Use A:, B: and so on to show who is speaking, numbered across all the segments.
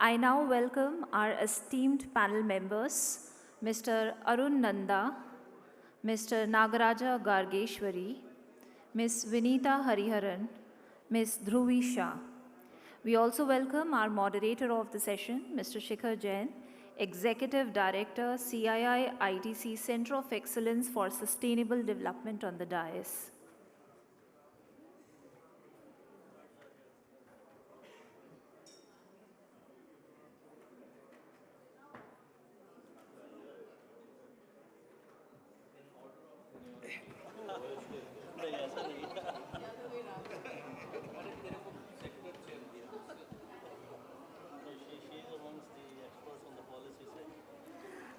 A: I now welcome our esteemed panel members, Mr. Arun Nanda, Mr. Nagaraja Gargeshwari, Ms. Vinita Hariharan, Ms. Dhruvi Shah. We also welcome our moderator of the session, Mr. Shikhar Jain, Executive Director, CII-ITC Center of Excellence for Sustainable Development on the dais.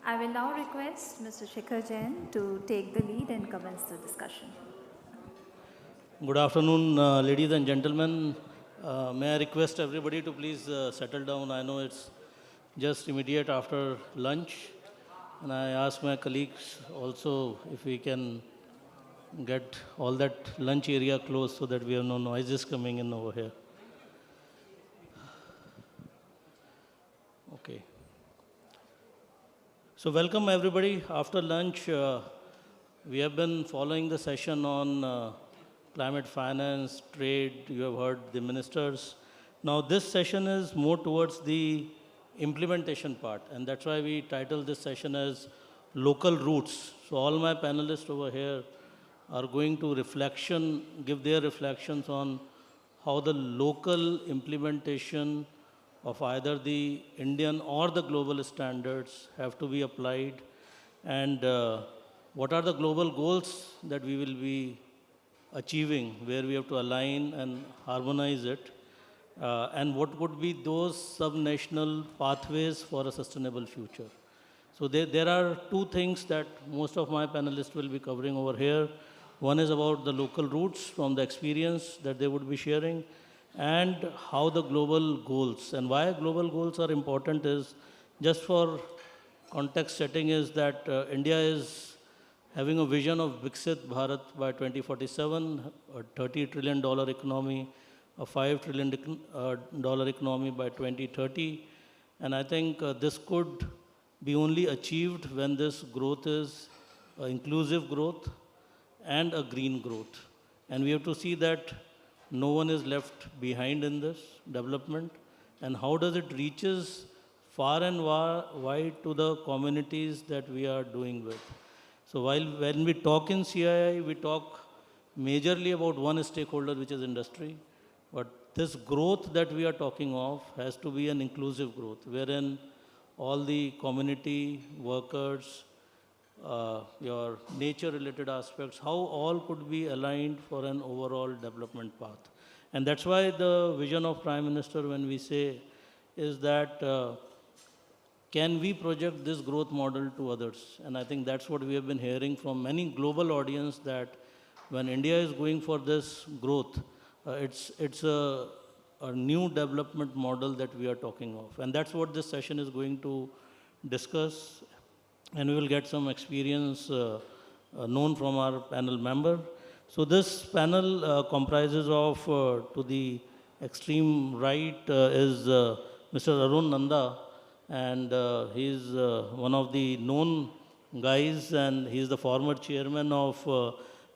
A: I will now request Mr. Shikhar Jain to take the lead and commence the discussion.
B: Good afternoon, ladies and gentlemen. May I request everybody to please settle down. I know it's just immediate after lunch. And I ask my colleagues also if we can get all that lunch area closed so that we have no noises coming in over here. Okay. So welcome everybody. After lunch, we have been following the session on climate finance, trade. You have heard the ministers. Now this session is more towards the implementation part, and that's why we titled this session as Local Roots. So all my panelists over here are going to give their reflections on how the local implementation of either the Indian or the global standards have to be applied, and what are the global goals that we will be achieving, where we have to align and harmonize it, and what would be those subnational pathways for a sustainable future. So there are two things that most of my panelists will be covering over here. One is about the local roots from the experience that they would be sharing, and how the global goals, and why global goals are important is, just for context setting, is that India is having a vision of Viksit Bharat by 2047, a $30 trillion economy, a $5 trillion economy by 2030. And I think this could be only achieved when this growth is inclusive growth and a green growth. And we have to see that no one is left behind in this development, and how does it reaches far and wide to the communities that we are doing with. So when we talk in CII, we talk majorly about one stakeholder, which is industry, but this growth that we are talking of has to be an inclusive growth, wherein all the community, workers, your nature-related aspects, how all could be aligned for an overall development path. And that's why the vision of Prime Minister, when we say, is that can we project this growth model to others? And I think that's what we have been hearing from many global audience, that when India is going for this growth, it's a new development model that we are talking of. And that's what this session is going to discuss. And we will get some experience known from our panel member. So this panel comprises of, to the extreme right is Mr. Arun Nanda, and he is one of the known guys, and he is the former chairman of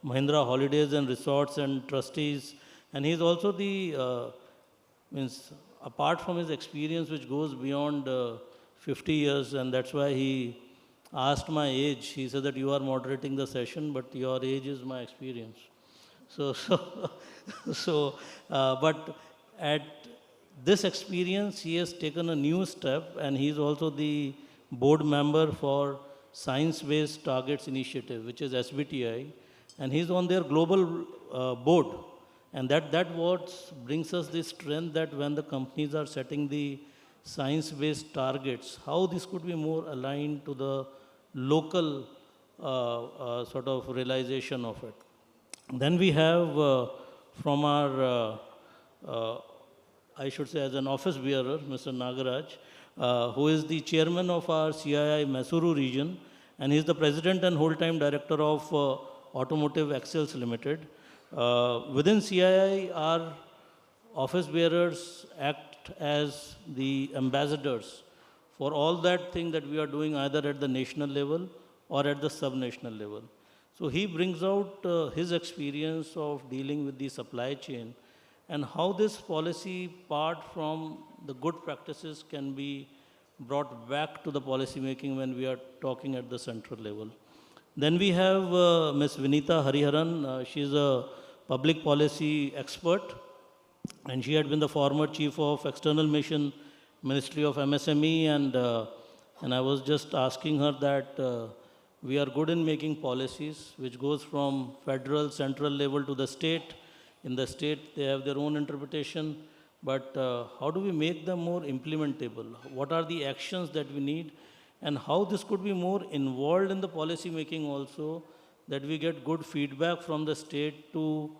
B: Mahindra Holidays and Resorts and Trustees, and he is also the, apart from his experience which goes beyond 50 years, and that's why he asked my age. He said that you are moderating the session, but your age is my experience. But at this experience, he has taken a new step, and he is also the board member for Science-Based Targets Initiative, which is SBTI, and he's on their global board. And that what brings us the strength that when the companies are setting the science-based targets, how this could be more aligned to the local sort of realization of it. Then we have from our, I should say as an office bearer, Mr. Nagaraj, who is the chairman of our CII Mysuru region, and he is the president and whole-time director of Automotive Excels Limited. Within CII, our office bearers act act as the ambassadors for all that thing that we are doing either at the national level or at the subnational level. So he brings out his experience of dealing with the supply chain and how this policy, part from the good practices, can be brought back to the policy making when we are talking at the central level. Then we have Ms. Vinita Hariharan. She is a public policy expert, and she had been the former chief of external mission ministry of MSME, and I was just asking her that we are good in making policies which goes from federal central level to the state. In the state they have their own interpretation, but how do we make them more implementable? What are the actions that we need, and how this could be more involved in the policy making also, that we get good feedback from the state to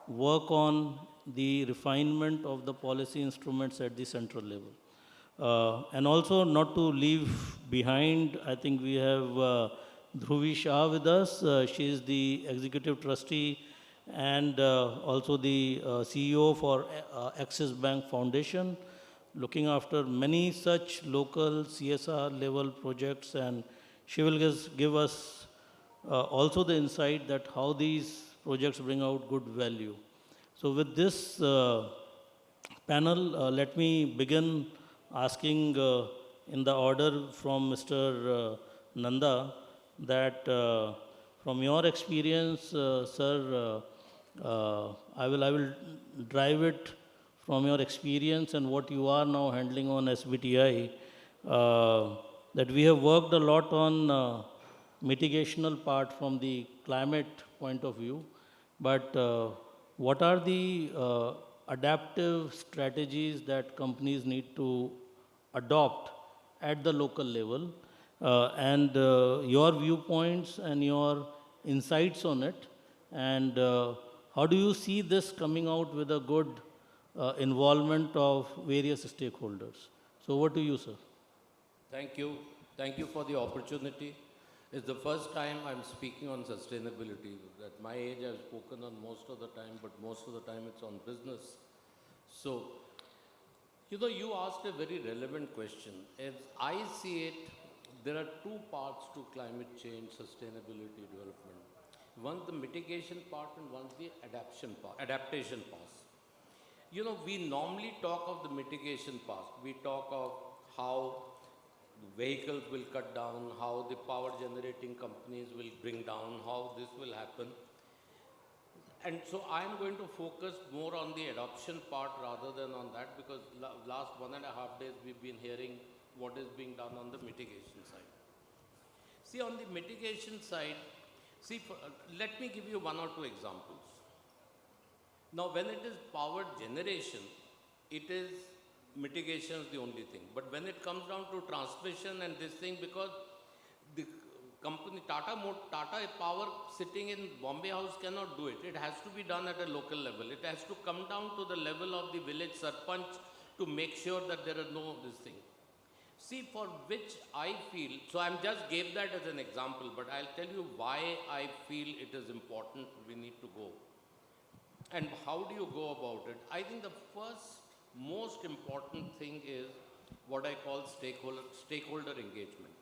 B: work on the refinement of the policy instruments at the central level. And also not to leave behind, I think we have Dhruvi Shah with us. She is the executive trustee and also the CEO for Axis Bank Foundation, looking after many such local CSR level projects, and she will just give us also the insight that how these projects bring out good value. So with this panel, let me begin asking in the order from Mr. Nanda that from your experience, sir, I will drive it from your experience and what you are now handling on SBTI, that we have worked a lot on mitigational part from the climate point of view, but what are the adaptive strategies that companies need to adopt at the local level, and your viewpoints and your insights on it, and how do you see this coming out with a good involvement of various stakeholders? So over to you, sir.
C: Thank you. Thank you for the opportunity. It's the first time I'm speaking on sustainability. At my age, I've spoken on most of the time, but most of the time it's on business. So, you asked a very relevant question. As I see it, there are two parts to climate change, sustainability, development. One's the mitigation part and one's the adaptation part. We normally talk of the mitigation part. We talk of how vehicles will cut down, how the power generating companies will bring down, how this will happen. And so I'm going to focus more on the adoption part rather than on that, because last 1.5 days we've been hearing what is being done on the mitigation side. See, on the mitigation side, let me give you one or two examples. Now, when it is power generation, it is mitigation is the only thing. But when it comes down to transmission and this thing, because the company Tata Power sitting in Bombay House cannot do it. It has to be done at a local level. It has to come down to the level of the village sarpanch to make sure that there are no this thing. See, for which I feel, so I'm just gave that as an example, but I'll tell you why I feel it is important we need to go. And how do you go about it? I think the first most important thing is what I call stakeholder engagement.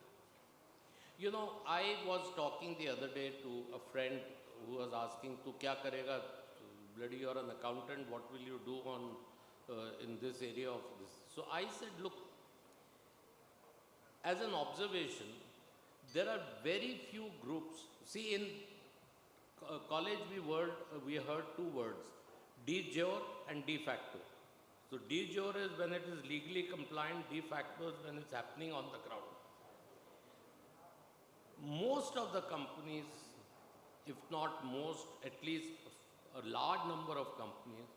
C: I was talking the other day to a friend who was asking, "Tu kya karega? Bloody, you're an accountant. What will you do on in this area of this?" So I said, look, as an observation, there are very few groups. See, in college we heard two words: de jure and de facto. So de jure is when it is legally compliant, de facto is when it's happening on the ground. Most of the companies, if not most, at least a large number of companies,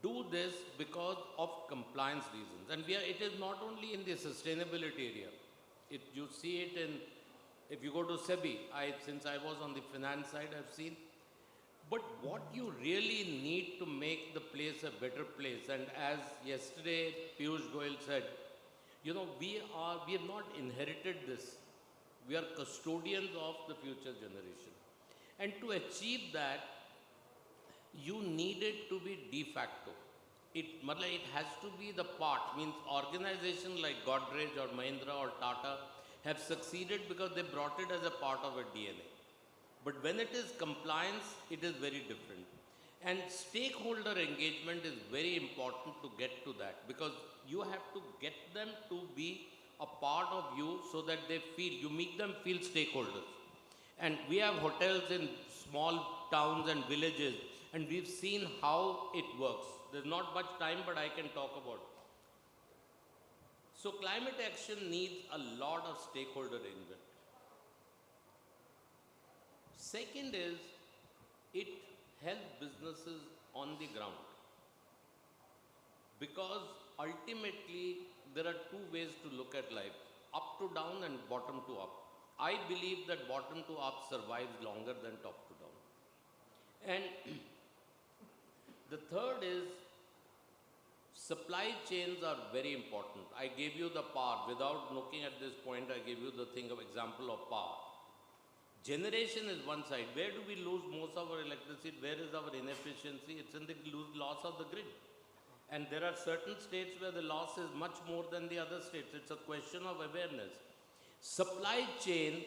C: do this because of compliance reasons. And it is not only in the sustainability area. You see it if you go to SEBI, since I was on the finance side, I've seen. But what you really need to make the place a better place, and as yesterday Piyush Goyal said, we have not inherited this. We are custodians of the future generation. And to achieve that, you need it to be de facto. it has to be the part, means organization like Godrej or Mahindra or Tata have succeeded because they brought it as a part of a DNA. But when it is compliance, it is very different. And stakeholder engagement is very important to get to that, because you have to get them to be a part of you so that they feel, you make them feel stakeholders. And we have hotels in small towns and villages, and we've seen how it works. There's not much time, but I can talk about it. So climate action needs a lot of stakeholder engagement. Second is, it helps businesses on the ground. Because ultimately, there are two ways to look at life, up to down and bottom to up. I believe that bottom to up survives longer than top to down. And the third is, supply chains are very important. I gave you the power. Without looking at this point, I gave you the thing of example of power. Generation is one side. Where do we lose most of our electricity? Where is our inefficiency? It's in the loss of the grid. And there are certain states where the loss is much more than the other states. It's a question of awareness. Supply chain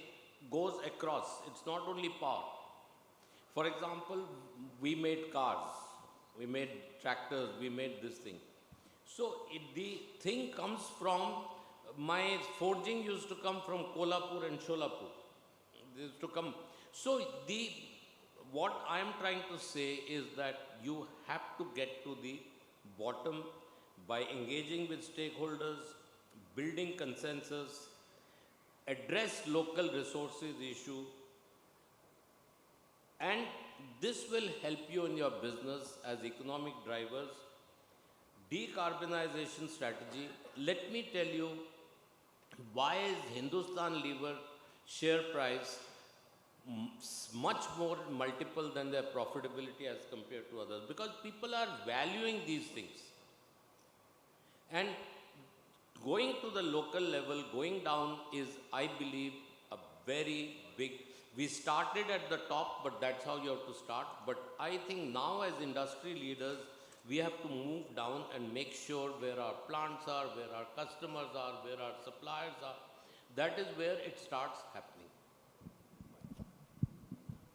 C: goes across. It's not only power. For example, we made cars, we made tractors, we made this thing. So the thing comes from, my forging used to come from Kolhapur and Sholapur. This used to come. So what I am trying to say is that you have to get to the bottom by engaging with stakeholders, building consensus, address local resources issue, and this will help you in your business as economic drivers. Decarbonization strategy. Let me tell you, why is Hindustan Lever share price much more multiple than their profitability as compared to others? Because people are valuing these things. And going to the local level, going down is, I believe, a very big. We started at the top, but that's how you have to start. But I think now as industry leaders, we have to move down and make sure where our plants are, where our customers are, where our suppliers are. That is where it starts happening.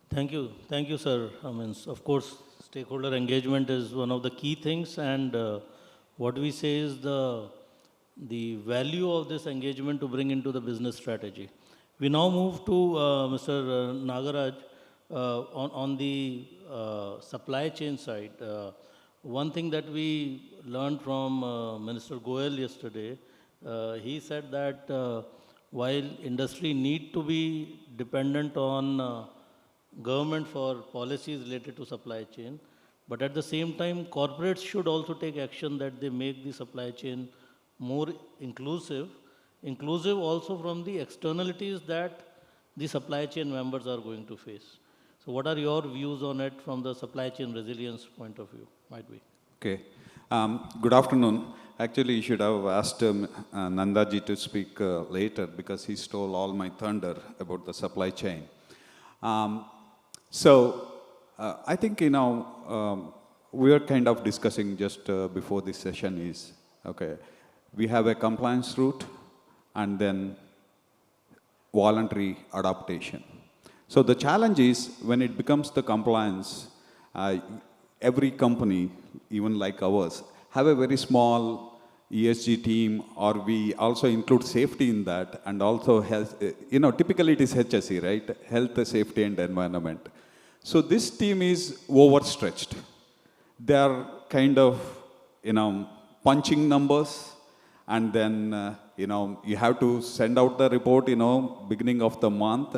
B: Thank you, sir. I mean, of course, stakeholder engagement is one of the key things, and what we say is the value of this engagement to bring into the business strategy. We now move to Mr. Nagaraj on the supply chain side. One thing that we learned from Minister Goyal yesterday, he said that while industry need to be dependent on government for policies related to supply chain, but at the same time, corporates should also take action that they make the supply chain more inclusive also from the externalities that the supply chain members are going to face. So what are your views on it from the supply chain resilience point of view, might be?
D: Okay. Good afternoon. Actually, you should have asked Nandaji to speak later, because he stole all my thunder about the supply chain. I think, we are kind of discussing just before this session is, okay, we have a compliance route and then voluntary adaptation. So the challenge is, when it becomes the compliance, every company, even like ours, have a very small ESG team, or we also include safety in that, and also health, typically it is HSE, right? Health, safety and environment. So this team is overstretched. They are kind of, punching numbers, and then, you have to send out the report, beginning of the month.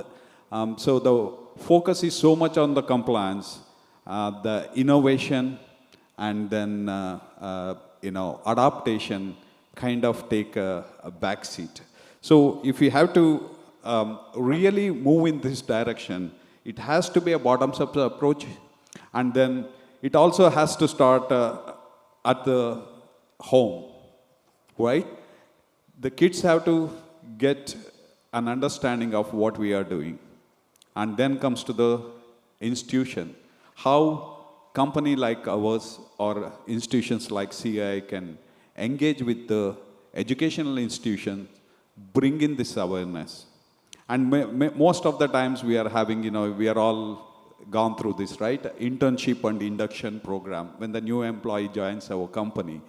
D: So the focus is so much on the compliance, the innovation, and then, adaptation kind of take a back seat. So if you have to really move in this direction, it has to be a bottoms-up approach, and then it also has to start at the home, right? The kids have to get an understanding of what we are doing, and then comes to the institution. How company like ours or institutions like CII can engage with the educational institution, bring in this awareness. And most of the times we are having, we are all gone through this, right? Internship and induction program. When the new employee joins our company,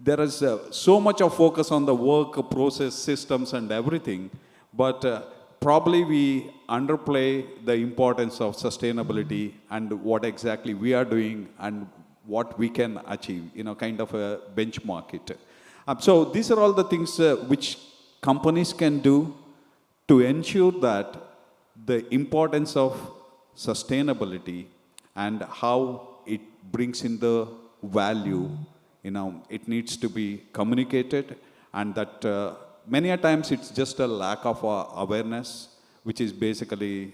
D: there is so much of focus on the work, process, systems, and everything, but probably we underplay the importance of sustainability and what exactly we are doing and what we can achieve, kind of a benchmark it. So these are all the things which companies can do to ensure that the importance of sustainability and how it brings in the value, it needs to be communicated, and that many a times it's just a lack of awareness, which is basically,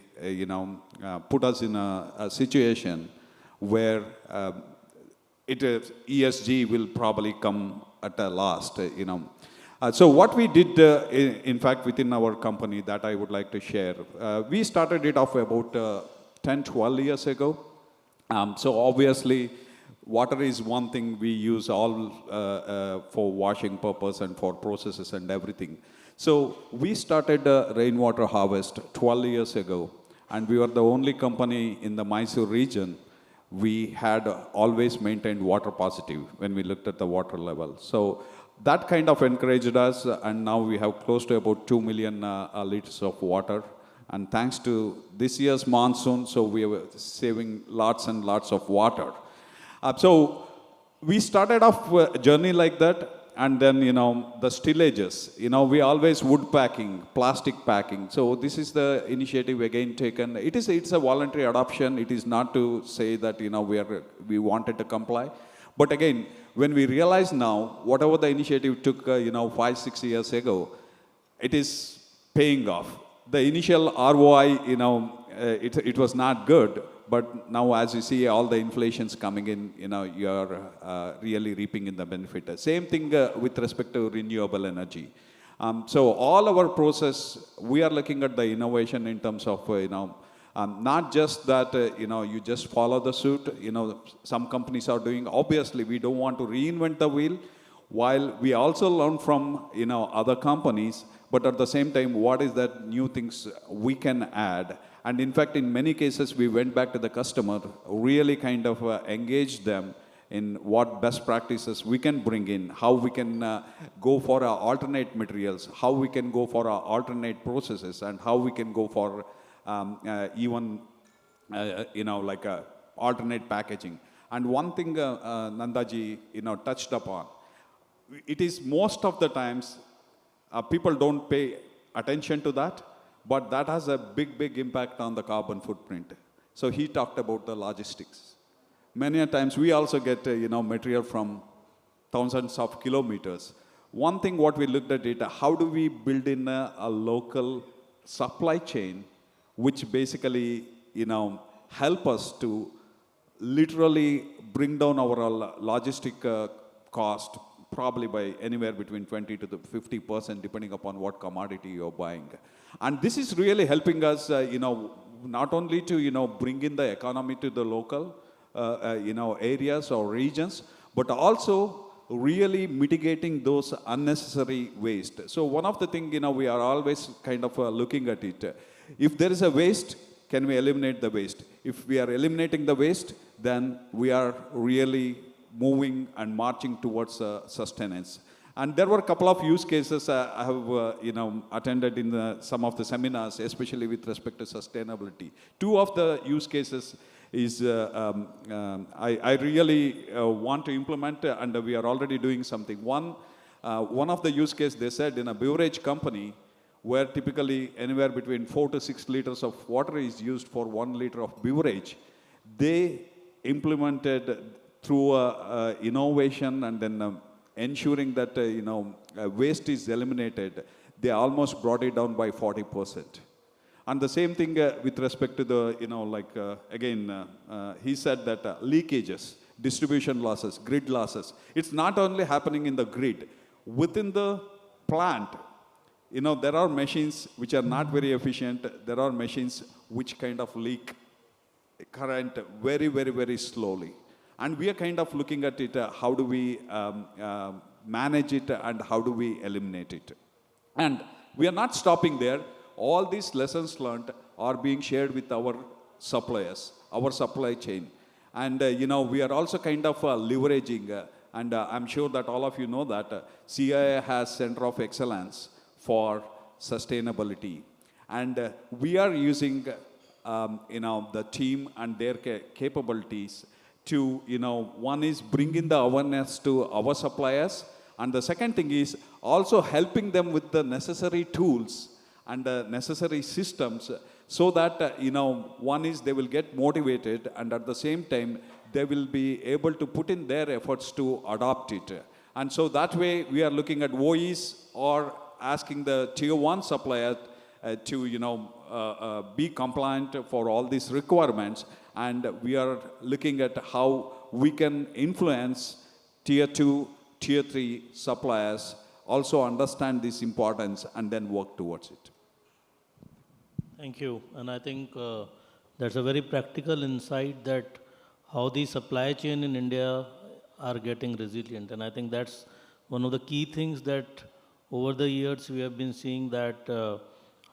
D: put us in a situation where ESG will probably come at a last, So what we did, in fact, within our company that I would like to share, we started it off about 10, 12 years ago. So obviously, water is one thing we use all for washing purpose and for processes and everything. So we started rainwater harvest 12 years ago, and we were the only company in the Mysore region. We had always maintained water positive when we looked at the water level. So that kind of encouraged us, and now we have close to about 2 million liters of water. And thanks to this year's monsoon, so we are saving lots and lots of water. So we started off a journey like that, and then, the stillages, we always wood packing, plastic packing. So this is the initiative again taken. It's a voluntary adoption. It is not to say that, we wanted to comply. But again, when we realize now, whatever the initiative took, 5, 6 years ago, it is paying off. The initial ROI, it was not good, but now as you see all the inflations coming in, you're really reaping in the benefit. Same thing with respect to renewable energy. So all our process, we are looking at the innovation in terms of, not just that, you just follow the suit. Some companies are doing, obviously, we don't want to reinvent the wheel, while we also learn from, other companies, but at the same time, what is that new things we can add? And in fact, in many cases, we went back to the customer, really kind of engaged them in what best practices we can bring in, how we can go for our alternate materials, how we can go for our alternate processes, and how we can go for even, like alternate packaging. And one thing Nandaji, touched upon, it is most of the times, people don't pay attention to that, but that has a big, big impact on the carbon footprint. So he talked about the logistics. Many a times we also get, material from thousands of kilometers. One thing what we looked at it, how do we build in a local supply chain, which basically, help us to literally bring down our logistic cost, probably by anywhere between 20 to 50%, depending upon what commodity you're buying. And this is really helping us, not only to, bring in the economy to the local, areas or regions, but also really mitigating those unnecessary waste. So one of the things, we are always kind of looking at it. If there is a waste, can we eliminate the waste? If we are eliminating the waste, then we are really moving and marching towards sustenance. And there were a couple of use cases I have attended in some of the seminars, especially with respect to sustainability. Two of the use cases is I really want to implement, and we are already doing something. One of the use case, they said in a beverage company, where typically anywhere between 4 to 6 liters of water is used for 1 liter of beverage, they implemented through innovation and then ensuring that waste is eliminated, they almost brought it down by 40%. And the same thing with respect to the, again, he said that leakages, distribution losses, grid losses, it's not only happening in the grid. Within the plant, there are machines which are not very efficient. There are machines which kind of leak current very, very, very slowly. And we are kind of looking at it, how do we manage it and how do we eliminate it. And we are not stopping there. All these lessons learned are being shared with our suppliers, our supply chain. And we are also kind of leveraging, and I'm sure that all of you know that CII has Center of Excellence for Sustainability. And we are using, the team and their capabilities to, one is bringing the awareness to our suppliers, and the second thing is also helping them with the necessary tools and the necessary systems, so that, one is they will get motivated, and at the same time, they will be able to put in their efforts to adopt it. And so that way, we are looking at OEs or asking the tier one supplier to, be compliant for all these requirements. And we are looking at how we can influence tier two, tier three suppliers also understand this importance and then work towards it.
B: Thank you. And I think that's a very practical insight, that how the supply chain in India are getting resilient. And I think that's one of the key things that over the years we have been seeing, that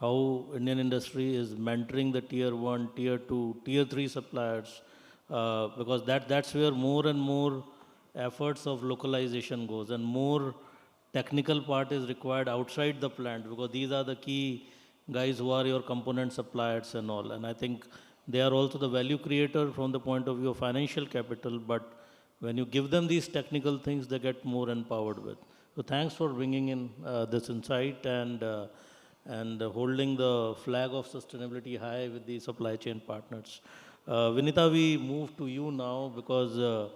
B: how Indian industry is mentoring the tier one, tier two, tier three suppliers, because that's where more and more efforts of localization goes, and more technical part is required outside the plant, because these are the key guys who are your component suppliers and all. And I think they are also the value creator from the point of view of financial capital, but when you give them these technical things, they get more empowered with. So thanks for bringing in this insight and holding the flag of sustainability high with the supply chain partners. Vinita, we move to you now, because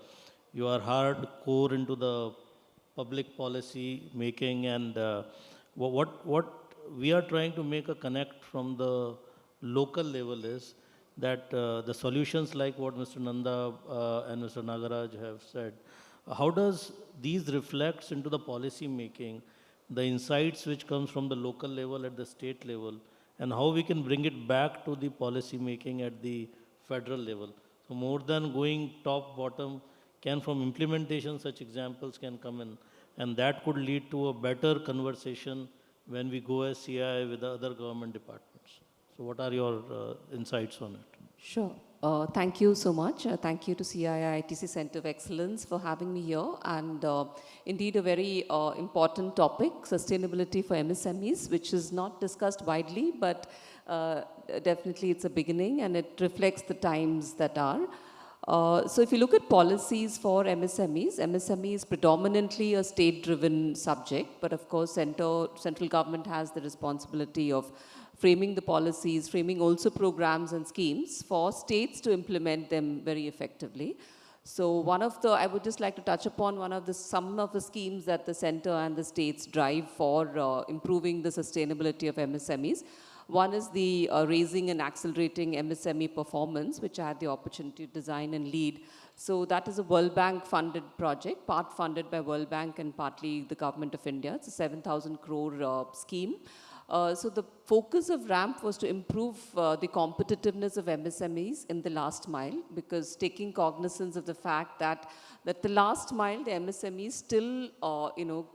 B: you are hardcore into the public policy making, and what we are trying to make a connect from the local level is that the solutions like what Mr. Nanda and Mr. Nagaraj have said, how does these reflects into the policy making, the insights which comes from the local level at the state level, and how we can bring it back to the policy making at the federal level. So more than going top bottom, can from implementation such examples can come in, and that could lead to a better conversation when we go as CII with the other government departments. So what are your insights on it?
E: Sure. Thank you so much. Thank you to CII-ITC Center of Excellence for having me here. And indeed a very important topic, sustainability for MSMEs, which is not discussed widely, but definitely it's a beginning and it reflects the times that are. So if you look at policies for MSMEs, MSME is predominantly a state-driven subject, but of course central government has the responsibility of framing the policies, framing also programs and schemes for states to implement them very effectively. So I would just like to touch upon some of the schemes that the center and the states drive for improving the sustainability of MSMEs. One is the raising and accelerating MSME performance, which I had the opportunity to design and lead. So that is a World Bank funded project, part funded by World Bank and partly the Government of India. It's a 7,000 crore scheme. So the focus of RAMP was to improve the competitiveness of MSMEs in the last mile, because taking cognizance of the fact that the last mile, the MSMEs still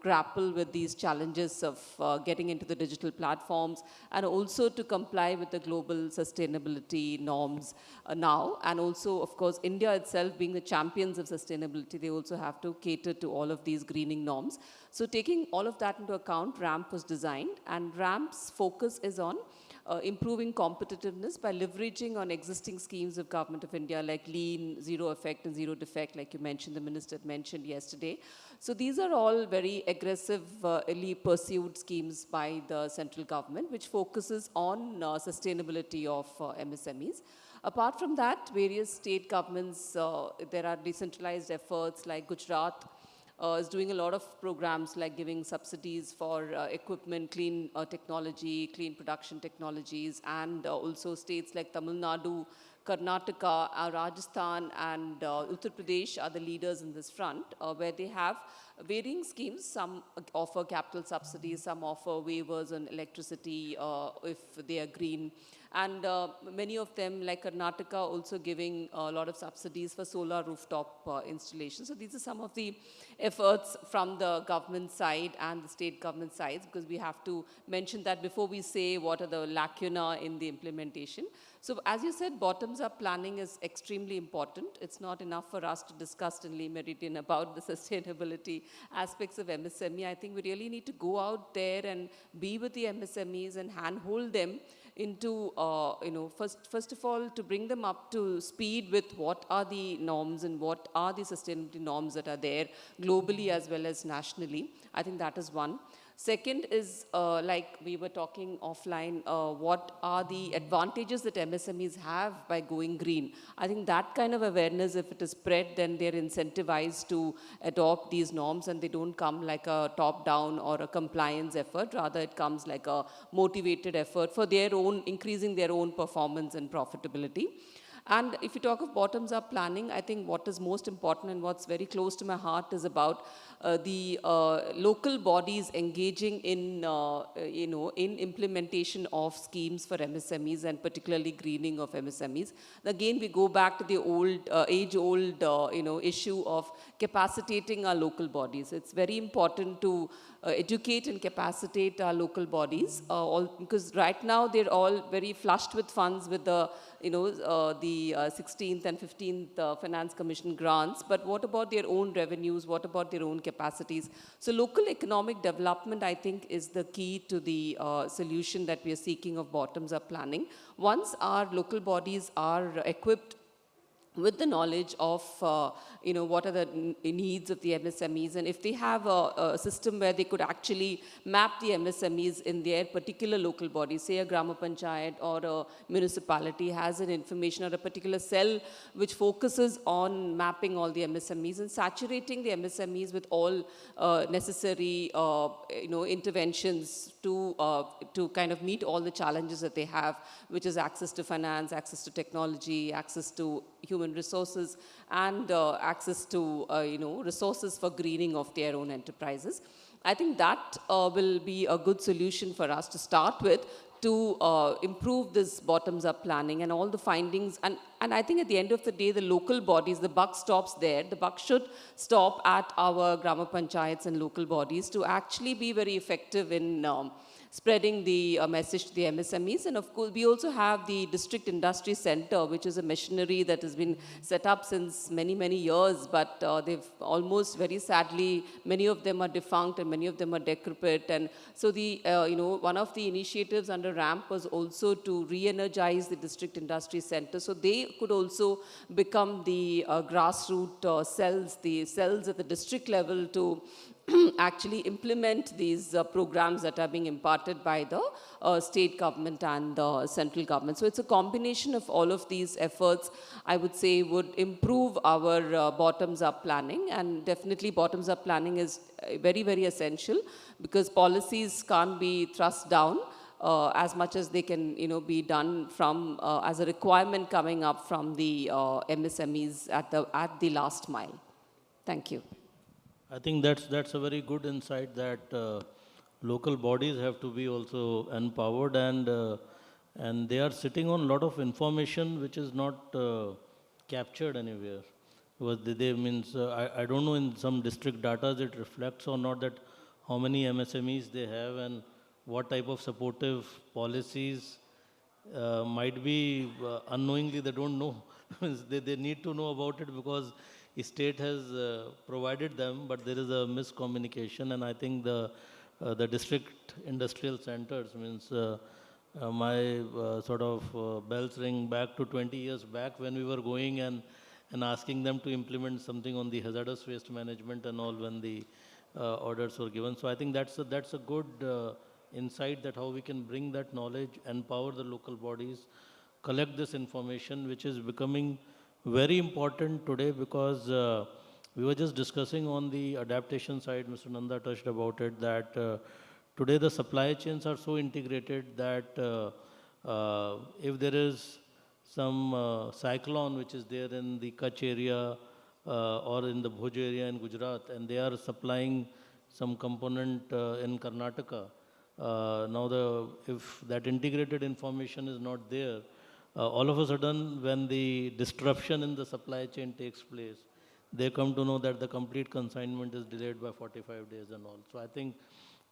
E: grapple with these challenges of getting into the digital platforms and also to comply with the global sustainability norms now. And also, of course, India itself being the champions of sustainability, they also have to cater to all of these greening norms. So taking all of that into account, RAMP was designed, and RAMP's focus is on improving competitiveness by leveraging on existing schemes of Government of India like lean, zero effect and zero defect, like you mentioned, the minister mentioned yesterday. So these are all very aggressively pursued schemes by the central government, which focuses on sustainability of MSMEs. Apart from that, various state governments, there are decentralized efforts like Gujarat, is doing a lot of programs like giving subsidies for equipment, clean technology, clean production technologies, and also states like Tamil Nadu, Karnataka, Rajasthan, and Uttar Pradesh are the leaders in this front, where they have varying schemes. Some offer capital subsidies, some offer waivers on electricity if they are green. And many of them, like Karnataka, also giving a lot of subsidies for solar rooftop installations. So these are some of the efforts from the government side and the state government sides, because we have to mention that before we say what are the lacuna in the implementation. So as you said, bottoms-up planning is extremely important. It's not enough for us to discuss in Le Méridien about the sustainability aspects of MSME. I think we really need to go out there and be with the MSMEs and handhold them into, first of all, to bring them up to speed with what are the norms and what are the sustainability norms that are there globally as well as nationally. I think that is one. Second is, like we were talking offline, what are the advantages that MSMEs have by going green? I think that kind of awareness, if it is spread, then they're incentivized to adopt these norms, and they don't come like a top-down or a compliance effort. Rather, it comes like a motivated effort for their own, increasing their own performance and profitability. And if you talk of bottoms-up planning, I think what is most important and what's very close to my heart is about the local bodies engaging in, in implementation of schemes for MSMEs and particularly greening of MSMEs. Again, we go back to the old, age-old, issue of capacitating our local bodies. It's very important to educate and capacitate our local bodies, because right now they're all very flushed with funds with the, the 16th and 15th Finance Commission grants. But what about their own revenues? What about their own capacities? So local economic development, I think, is the key to the solution that we are seeking of bottoms-up planning. Once our local bodies are equipped with the knowledge of, what are the needs of the MSMEs, and if they have a system where they could actually map the MSMEs in their particular local body, say a Grama Panchayat or a municipality has an information or a particular cell which focuses on mapping all the MSMEs and saturating the MSMEs with all necessary, interventions to kind of meet all the challenges that they have, which is access to finance, access to technology, access to human resources, and access to resources for greening of their own enterprises. I think that will be a good solution for us to start with to improve this bottoms-up planning and all the findings. And I think at the end of the day, the local bodies, the buck stops there. The buck should stop at our Grama Panchayats and local bodies to actually be very effective in spreading the message to the MSMEs. And of course, we also have the District Industry Center, which is a machinery that has been set up since many, many years, but they've almost, very sadly, many of them are defunct and many of them are decrepit. And so the, one of the initiatives under RAMP was also to re-energize the District Industry Center. So they could also become the grassroots cells, the cells at the district level to actually implement these programs that are being imparted by the state government and the central government. So it's a combination of all of these efforts, I would say, would improve our bottoms-up planning. And definitely bottoms-up planning is very, very essential, because policies can't be thrust down as much as they can, be done from as a requirement coming up from the MSMEs at the last mile. Thank you.
B: I think that's a very good insight, that local bodies have to be also empowered, and they are sitting on a lot of information which is not captured anywhere. Because they means I don't know, in some district data it reflects or not that how many MSMEs they have and what type of supportive policies might be unknowingly they don't know. they need to know about it because state has provided them, but there is a miscommunication. And I think the district industrial centers means my sort of bells ring back to 20 years back when we were going and asking them to implement something on the hazardous waste management and all when the orders were given. So I think that's a good insight, that how we can bring that knowledge, empower the local bodies, collect this information, which is becoming very important today, because we were just discussing on the adaptation side, Mr. Nanda touched about it, that today the supply chains are so integrated that if there is some cyclone which is there in the Kutch area, or in the Bhuj area in Gujarat, and they are supplying some component in Karnataka. Now, if that integrated information is not there, all of a sudden, when the disruption in the supply chain takes place, they come to know that the complete consignment is delayed by 45 days and all. So I think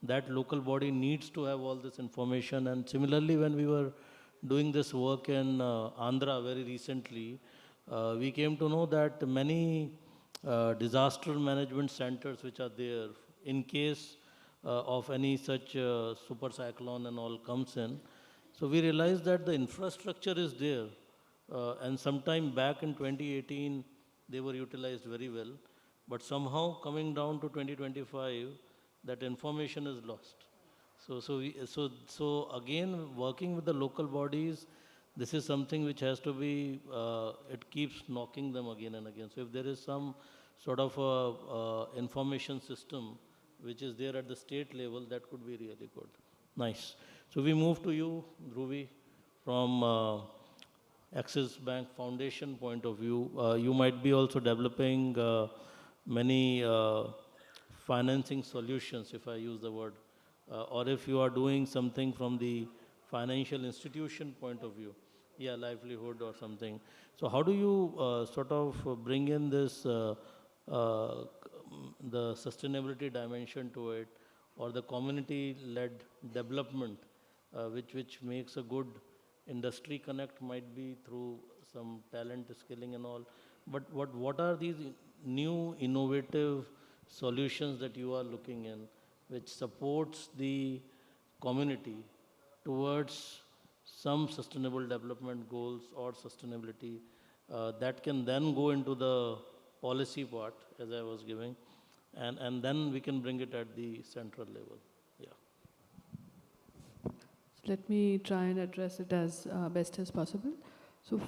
B: that local body needs to have all this information. And similarly, when we were doing this work in Andhra very recently, we came to know that many disaster management centers which are there, in case of any such super cyclone and all comes in, so we realized that the infrastructure is there, and sometime back in 2018, they were utilized very well, but somehow coming down to 2025, that information is lost. So again, working with the local bodies, this is something which has to be, it keeps knocking them again and again. So if there is some sort of a, information system which is there at the state level, that could be really good. Nice. So we move to you, Dhruvi, from Axis Bank Foundation point of view. You might be also developing many financing solutions, if I use the word, or if you are doing something from the financial institution point of view, yeah, livelihood or something. So how do you sort of bring in this, the sustainability dimension to it, or the community-led development, which makes a good industry connect, might be through some talent skilling and all. But what are these new innovative solutions that you are looking in, which supports the community towards some sustainable development goals or sustainability, that can then go into the policy part, as I was giving, and then we can bring it at the central level. Yeah.
F: Let me try and address it as best as possible. So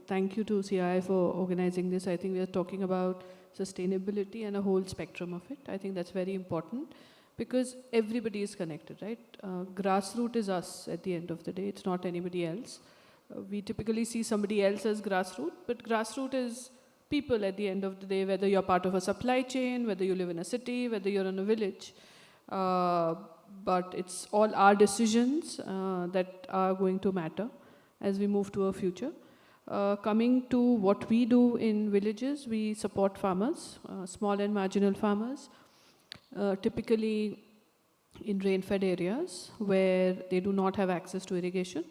F: thank you to CII for organizing this. I think we are talking about sustainability and a whole spectrum of it. I think that's very important because everybody is connected, right? Grassroots is us at the end of the day. It's not anybody else. We typically see somebody else as grassroots, but grassroots is people at the end of the day, whether you're part of a supply chain, whether you live in a city, whether you're in a village. But it's all our decisions that are going to matter as we move to a future. Coming to what we do in villages, we support farmers, small and marginal farmers, typically in rain-fed areas where they do not have access to irrigation,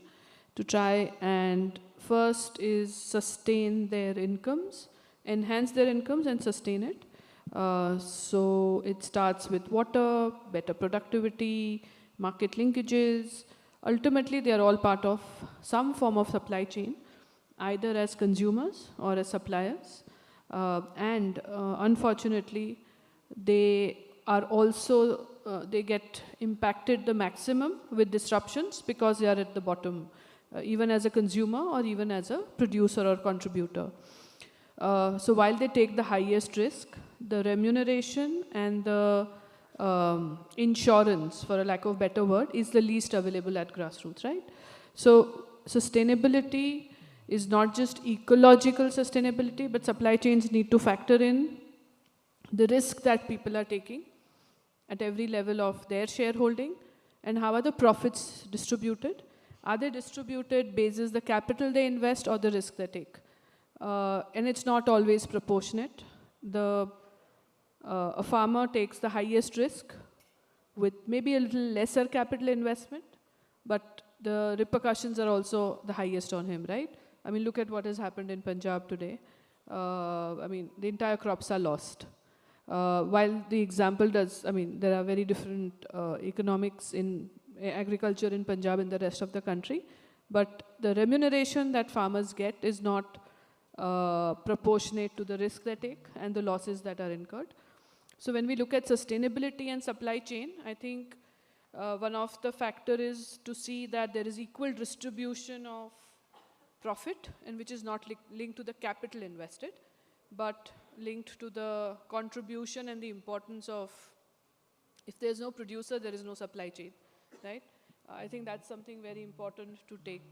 F: to try and first is sustain their incomes, enhance their incomes and sustain it. So it starts with water, better productivity, market linkages. Ultimately, they are all part of some form of supply chain, either as consumers or as suppliers. And unfortunately, they are also, they get impacted the maximum with disruptions because they are at the bottom, even as a consumer or even as a producer or contributor. So while they take the highest risk, the remuneration and the insurance, for a lack of a better word, is the least available at grassroots, right? So sustainability is not just ecological sustainability, but supply chains need to factor in the risk that people are taking at every level of their shareholding, and how are the profits distributed? Are they distributed basis the capital they invest or the risk they take? And it's not always proportionate. A farmer takes the highest risk with maybe a little lesser capital investment, but the repercussions are also the highest on him, right? I mean, look at what has happened in Punjab today. I mean, the entire crops are lost. While the example does, I mean, there are very different economics in agriculture in Punjab and the rest of the country, but the remuneration that farmers get is not proportionate to the risk they take and the losses that are incurred. So when we look at sustainability and supply chain, I think one of the factor is to see that there is equal distribution of profit, and which is not linked to the capital invested, but linked to the contribution and the importance of, if there's no producer, there is no supply chain, right? I think that's something very important to take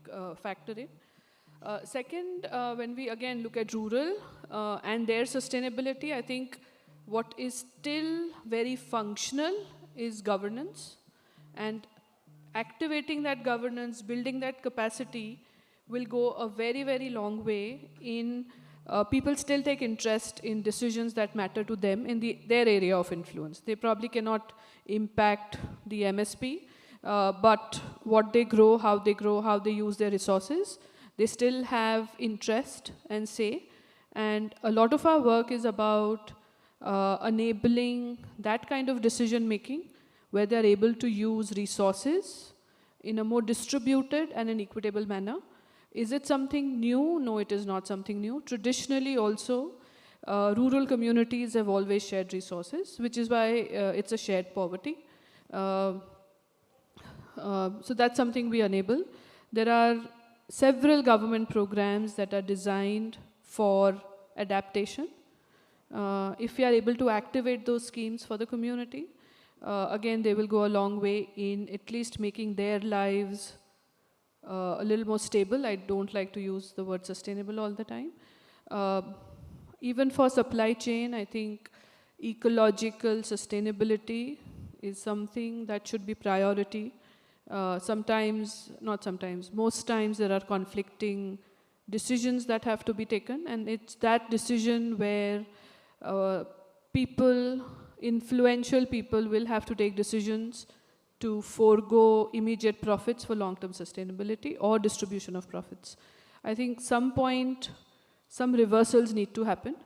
F: factor in. Second, when we again look at rural and their sustainability, I think what is still very functional is governance. And activating that governance, building that capacity will go a very, very long way in people still take interest in decisions that matter to them in their area of influence. They probably cannot impact the MSP, but what they grow, how they use their resources, they still have interest and say. And a lot of our work is about enabling that kind of decision making where they're able to use resources in a more distributed and an equitable manner. Is it something new? No, it is not something new. Traditionally also, rural communities have always shared resources, which is why it's a shared poverty. So that's something we enable. There are several government programs that are designed for adaptation. If we are able to activate those schemes for the community, again, they will go a long way in at least making their lives a little more stable. I don't like to use the word sustainable all the time. Even for supply chain, I think ecological sustainability is something that should be priority. Most times there are conflicting decisions that have to be taken, and it's that decision where influential people will have to take decisions to forego immediate profits for long-term sustainability or distribution of profits. I think some point, some reversals need to happen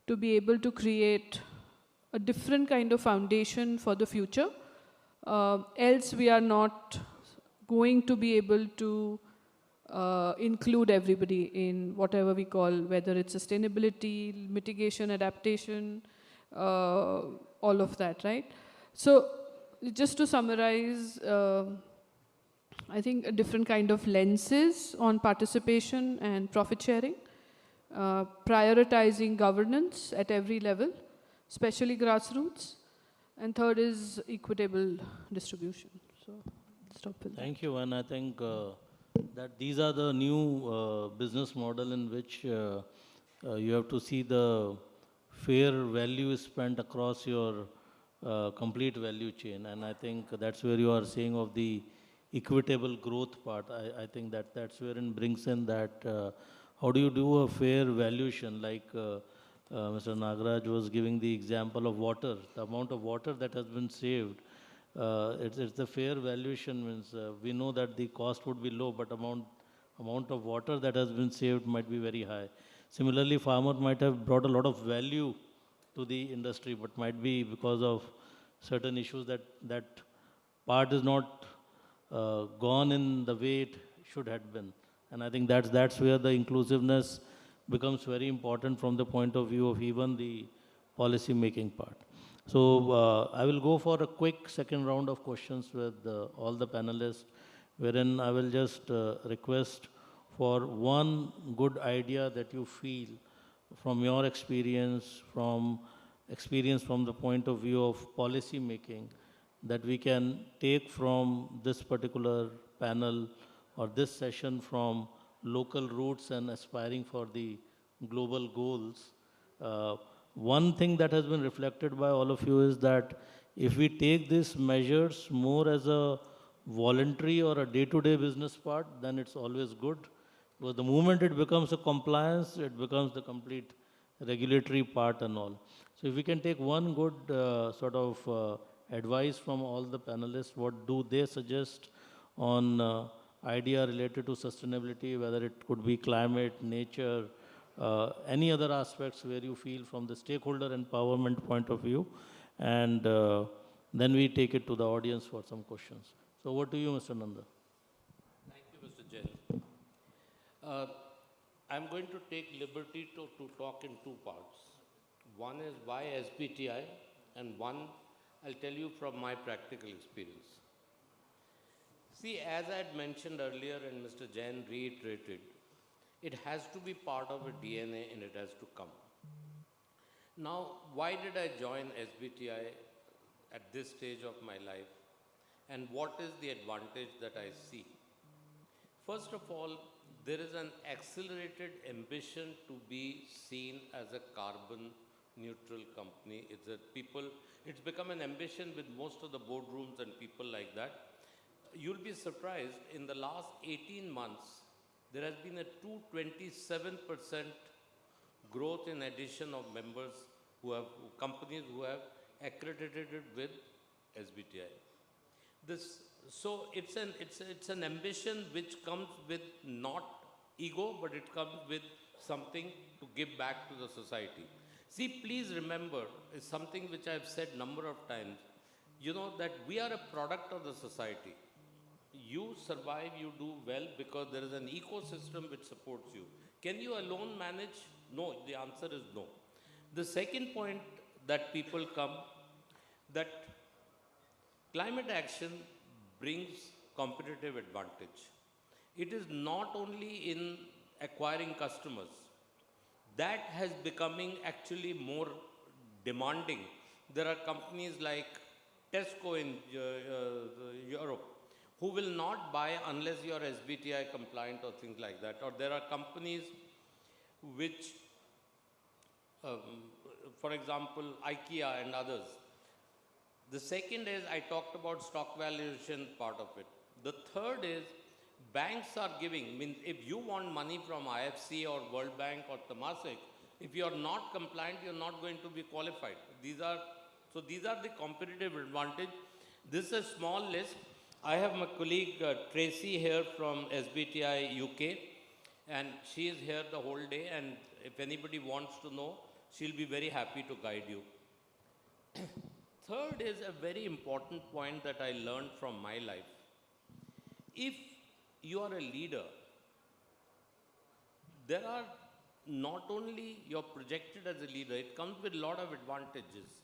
F: to be able to create a different kind of foundation for the future. Else we are not going to be able to include everybody in whatever we call, whether it's sustainability, mitigation, adaptation, all of that, right? So just to summarize, I think a different kind of lenses on participation and profit sharing, prioritizing governance at every level, especially grassroots, and third is equitable distribution. So stop with that.
B: Thank you, and I think that these are the new business model in which you have to see the fair value is spent across your complete value chain, and I think that's where you are saying of the equitable growth part. I think that's where it brings in that how do you do a fair valuation, like Mr. Nagaraj was giving the example of water, the amount of water that has been saved. It's the fair valuation means we know that the cost would be low, but amount of water that has been saved might be very high. Similarly, farmer might have brought a lot of value to the industry, but might be because of certain issues that part is not gone in the way it should have been. And I think that's where the inclusiveness becomes very important from the point of view of even the policy making part. So I will go for a quick second round of questions with all the panelists, wherein I will just request for one good idea that you feel from your experience, from the point of view of policy making, that we can take from this particular panel or this session from local roots and aspiring for the global goals. One thing that has been reflected by all of you is that if we take these measures more as a voluntary or a day-to-day business part, then it's always good. Because the moment it becomes a compliance, it becomes the complete regulatory part and all. So if we can take one good sort of advice from all the panelists, what do they suggest on idea related to sustainability, whether it could be climate, nature, any other aspects where you feel from the stakeholder empowerment point of view, and then we take it to the audience for some questions. So over to you, Mr. Nanda.
C: Thank you, Mr. Jain. I'm going to take liberty to talk in two parts. One is why SBTI, and one I'll tell you from my practical experience. See, as I had mentioned earlier and Mr. Jain reiterated, it has to be part of a DNA and it has to come. Now, why did I join SBTI at this stage of my life, and what is the advantage that I see? First of all, there is an accelerated ambition to be seen as a carbon neutral company. It's become an ambition with most of the boardrooms and people like that. You'll be surprised, in the last 18 months, there has been a 227% growth in addition of members companies who have accredited with SBTi. So it's an ambition which comes with not ego, but it comes with something to give back to the society. See, please remember, it's something which I've said number of times, that we are a product of the society. You survive, you do well because there is an ecosystem which supports you. Can you alone manage? No, the answer is no. The second point that people come, that climate action brings competitive advantage. It is not only in acquiring customers. That has becoming actually more demanding. There are companies like Tesco in Europe who will not buy unless you are SBTi compliant or things like that. Or there are companies which, for example, IKEA and others. The second is, I talked about stock valuation part of it. The third is, banks are giving, if you want money from IFC or World Bank or Temasek, if you are not compliant, you are not going to be qualified. These are the competitive advantage. This is a small list. I have my colleague Tracy here from SBTi UK, and she is here the whole day, and if anybody wants to know, she'll be very happy to guide you. Third is a very important point that I learned from my life. If you are a leader, there are not only you're projected as a leader, it comes with a lot of advantages.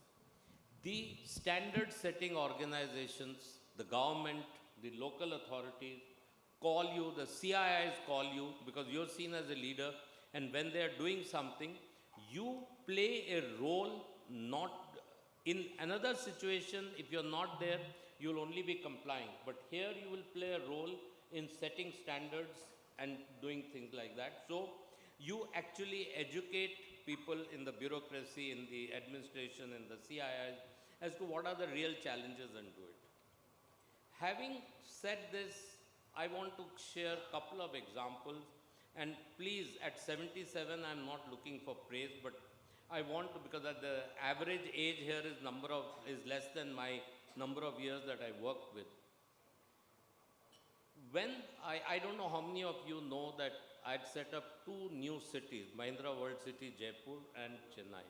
C: The standard setting organizations, the government, the local authorities call you, the CIIs call you because you're seen as a leader, and when they are doing something, you play a role. Not in another situation, if you're not there, you'll only be complying. But here you will play a role in setting standards and doing things like that. So you actually educate people in the bureaucracy, in the administration, in the CII as to what are the real challenges and do it. Having said this, I want to share a couple of examples. And please, at 77, I'm not looking for praise, but I want to, because the average age here is less than my number of years that I worked with. When I don't know how many of you know that I'd set up 2 new cities, Mahindra World City, Jaipur and Chennai.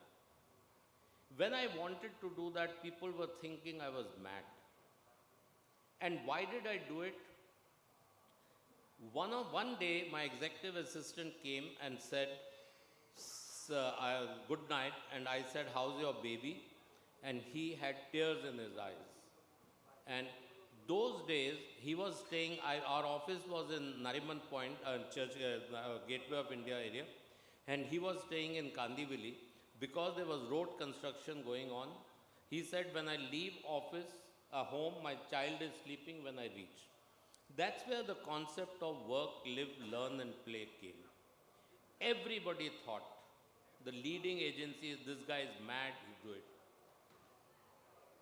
C: When I wanted to do that, people were thinking I was mad. And why did I do it? One day, my executive assistant came and said, good night, and I said, how's your baby? And he had tears in his eyes. And those days, he was staying, our office was in Nariman Point, Gateway of India area, and he was staying in Kandivali because there was road construction going on. He said, when I leave office, home, my child is sleeping when I reach. That's where the concept of work, live, learn and play came. Everybody thought, the leading agencies, this guy is mad, you do it.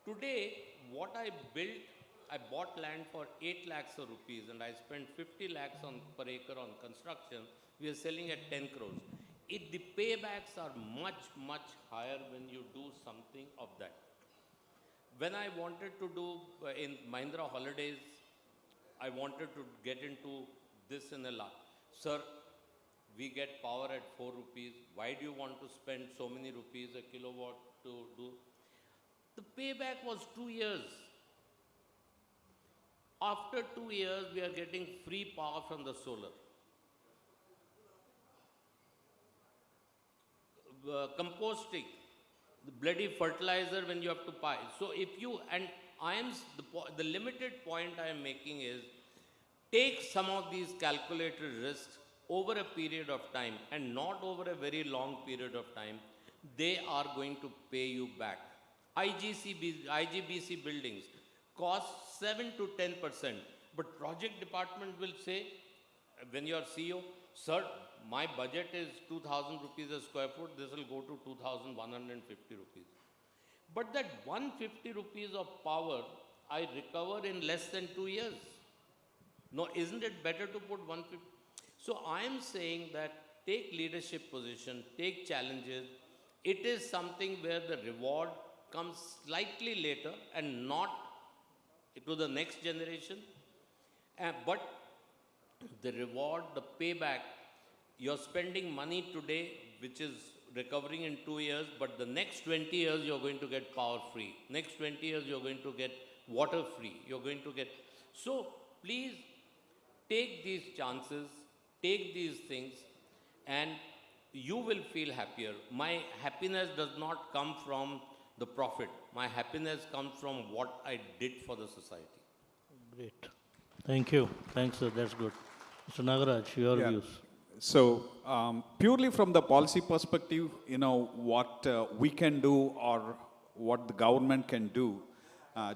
C: Today, what I built, I bought land for 8 lakhs of rupees and I spent 50 lakhs per acre on construction. We are selling at 10 crores. The paybacks are much, much higher when you do something of that. When I wanted to do in Mahindra Holidays, I wanted to get into this in a lot. Sir, we get power at 4 rupees. Why do you want to spend so many rupees a kilowatt to do? The payback was 2 years. After 2 years, we are getting free power from the solar. Composting, the bloody fertilizer when you have to buy. So if you, and the limited point I am making is, take some of these calculated risks over a period of time and not over a very long period of time. They are going to pay you back. IGBC buildings cost 7 to 10%, but project department will say, when you are CEO, sir, my budget is 2,000 rupees a square foot, this will go to 2,150 rupees. But that 150 rupees of power, I recover in less than 2 years. No, isn't it better to put 150? So I am saying that take leadership position, take challenges. It is something where the reward comes slightly later and not to the next generation. But the reward, the payback, you're spending money today, which is recovering in 2 years, but the next 20 years you're going to get power free. Next 20 years you're going to get water free. You're going to get. So please take these chances, take these things, and you will feel happier. My happiness does not come from the profit. My happiness comes from what I did for the society.
B: Great. Thank you. Thanks, sir. That's good. Mr. Nagaraj, your
D: Yeah.
B: views.
D: So, purely from the policy perspective, what we can do or what the government can do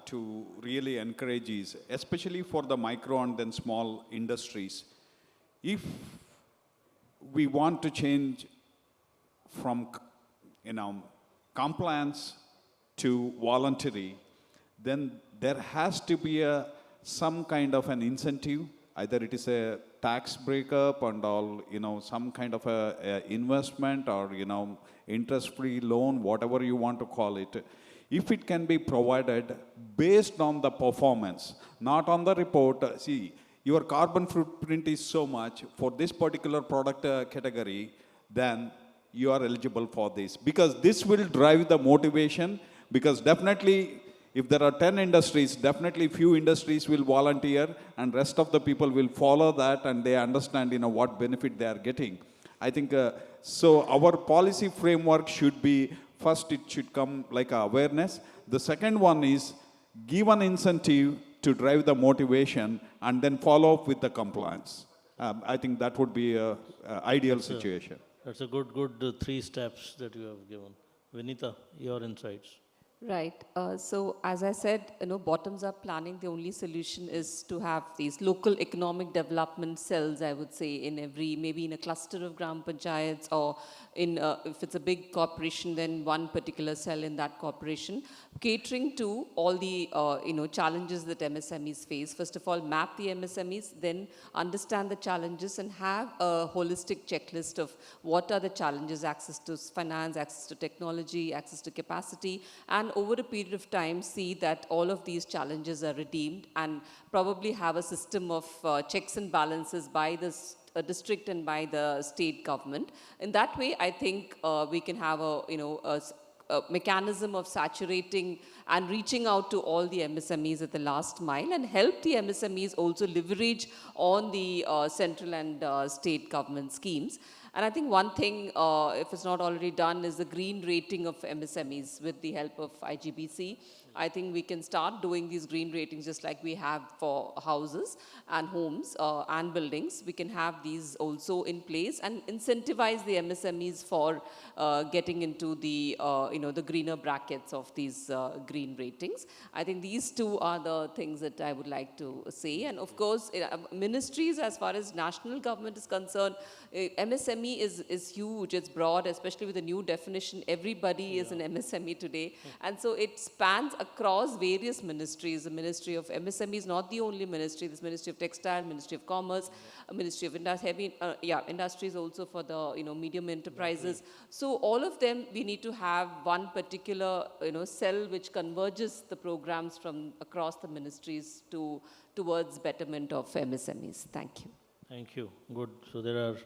D: to really encourage is, especially for the micro and then small industries, if we want to change from, compliance to voluntary, then there has to be some kind of an incentive. Either it is a tax breakup and all, some kind of a investment or, interest-free loan, whatever you want to call it. If it can be provided based on the performance, not on the report. See, your carbon footprint is so much for this particular product category, then you are eligible for this. Because this will drive the motivation, because definitely if there are 10 industries, definitely few industries will volunteer and rest of the people will follow that and they understand what benefit they are getting. I think, so our policy framework should be, first it should come like awareness. The second one is give an incentive to drive the motivation and then follow up with the compliance. I think that would be an ideal situation.
B: That's a good 3 steps that you have given. Vinita, your insights.
E: Right. So as I said, bottoms-up planning, the only solution is to have these local economic development cells, I would say, in maybe in a cluster of gram panchayats, or in if it's a big corporation, then one particular cell in that corporation, catering to all the challenges that MSMEs face. First of all, map the MSMEs, then understand the challenges and have a holistic checklist of what are the challenges: access to finance, access to technology, access to capacity, and over a period of time see that all of these challenges are redeemed, and probably have a system of checks and balances by the district and by the state government. In that way, I think we can have a mechanism of saturating and reaching out to all the MSMEs at the last mile, and help the MSMEs also leverage on the central and state government schemes. And I think one thing, if it's not already done, is the green rating of MSMEs with the help of IGBC. I think we can start doing these green ratings just like we have for houses and homes and buildings. We can have these also in place and incentivize the MSMEs for getting into the the greener brackets of these green ratings. I think these two are the things that I would like to say. And of course, ministries, as far as national government is concerned, MSME is huge, it's broad, especially with the new definition. Everybody is an MSME today. And so it spans across various ministries. The Ministry of MSME is not the only ministry. There's Ministry of Textile, Ministry of Commerce, Ministry of Industries also for the medium enterprises. So all of them, we need to have one particular cell which converges the programs from across the ministries towards betterment of MSMEs. Thank you.
B: Thank you. Good. So there are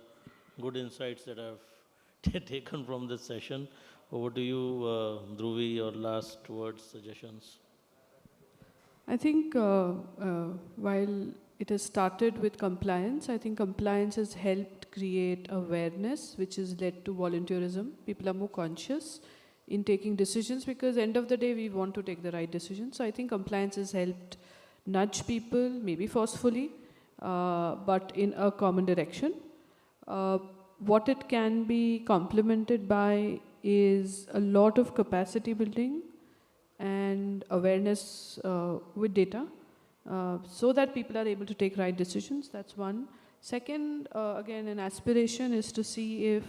B: good insights that I've taken from this session. Over to you, Dhruvi, your last words, suggestions.
F: I think while it has started with compliance, I think compliance has helped create awareness, which has led to volunteerism. People are more conscious in taking decisions, because end of the day, we want to take the right decision. So I think compliance has helped nudge people, maybe forcefully, but in a common direction. What it can be complemented by is a lot of capacity building and awareness with data, so that people are able to take right decisions. That's one. Second, again, an aspiration is to see if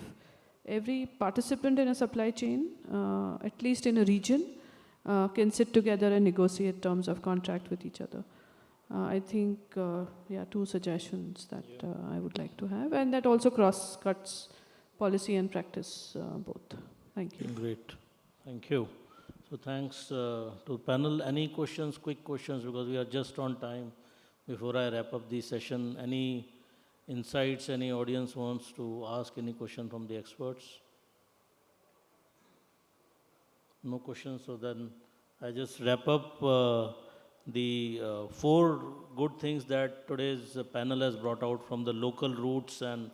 F: every participant in a supply chain, at least in a region, can sit together and negotiate terms of contract with each other. I think, yeah, two suggestions that I would like to have, and that also cross-cuts policy and practice both. Thank you.
B: Great. Thank you. So thanks to the panel. Any questions, quick questions, because we are just on time before I wrap up the session. Any insights, any audience wants to ask any question from the experts? No questions, so then I just wrap up the four good things that today's panel has brought out from the local roots and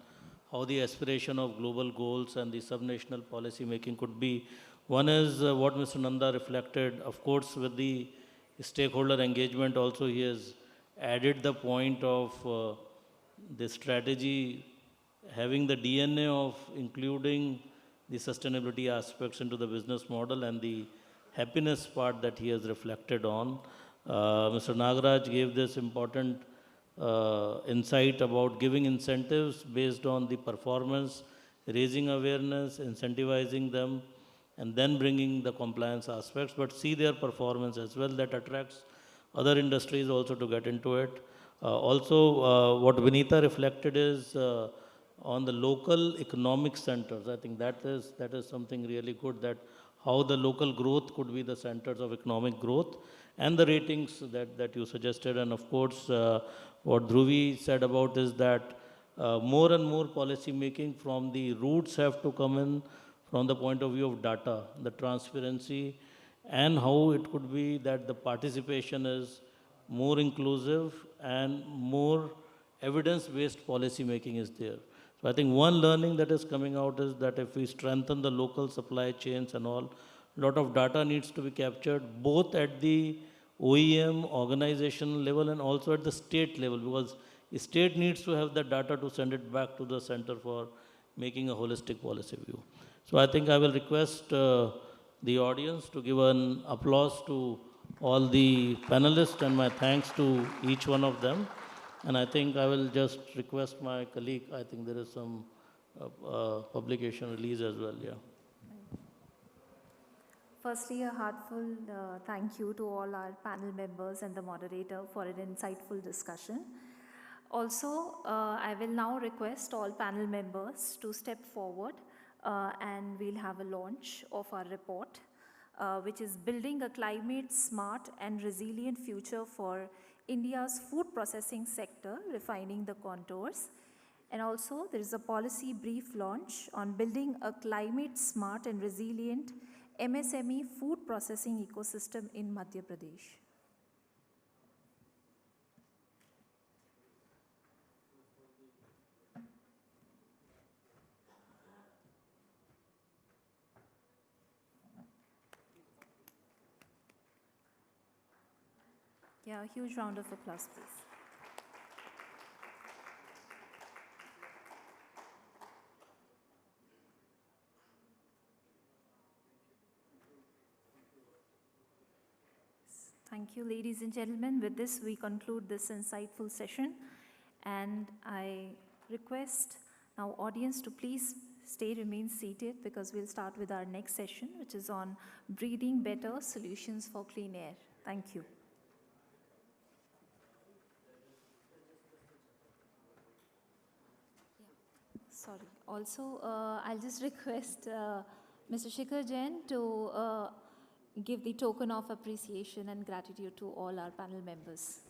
B: how the aspiration of global goals and the subnational policy making could be. One is what Mr. Nanda reflected, of course, with the stakeholder engagement also he has added the point of the strategy having the DNA of including the sustainability aspects into the business model and the happiness part that he has reflected on. Mr. Nagaraj gave this important insight about giving incentives based on the performance, raising awareness, incentivizing them, and then bringing the compliance aspects, but see their performance as well. That attracts other industries also to get into it. What Vinita reflected is on the local economic centers. I think that is something really good, that how the local growth could be the centers of economic growth, and the ratings that you suggested. And of course, what Dhruvi said about is that more and more policy making from the roots have to come in from the point of view of data, the transparency, and how it could be that the participation is more inclusive and more evidence-based policy making is there. So I think one learning that is coming out is that if we strengthen the local supply chains and all, a lot of data needs to be captured both at the OEM organizational level and also at the state level, because the state needs to have the data to send it back to the center for making a holistic policy view. So I think I will request the audience to give an applause to all the panelists and my thanks to each one of them. And I think I will just request my colleague, I think there is some publication release as well, yeah.
A: Firstly, a heartfelt thank you to all our panel members and the moderator for an insightful discussion. Also, I will now request all panel members to step forward and we'll have a launch of our report, which is Building a Climate Smart and Resilient Future for India's Food Processing Sector, Refining the Contours. And also, there is a policy brief launch on building a climate smart and resilient MSME food processing ecosystem in Madhya Pradesh. Yeah, a huge round of applause, please. Thank you, ladies and gentlemen. With this, we conclude this insightful session. And I request now audience to please remain seated, because we'll start with our next session, which is on breathing better solutions for clean air. Thank you. Sorry. Also, I'll just request Mr. Shikhar Jain to give the token of appreciation and gratitude to all our panel members.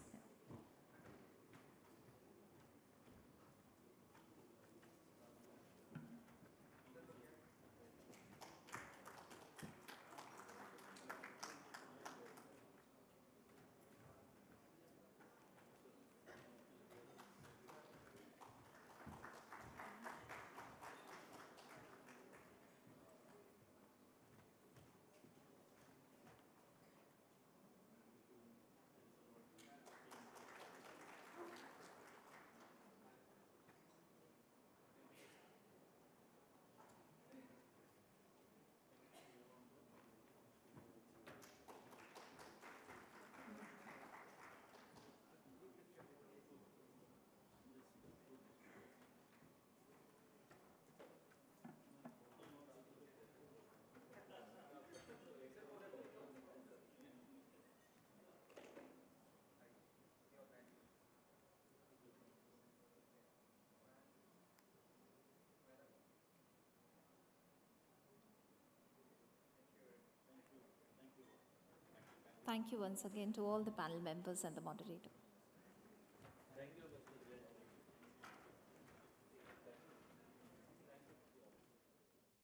A: Thank you once again to all the panel members and the moderator.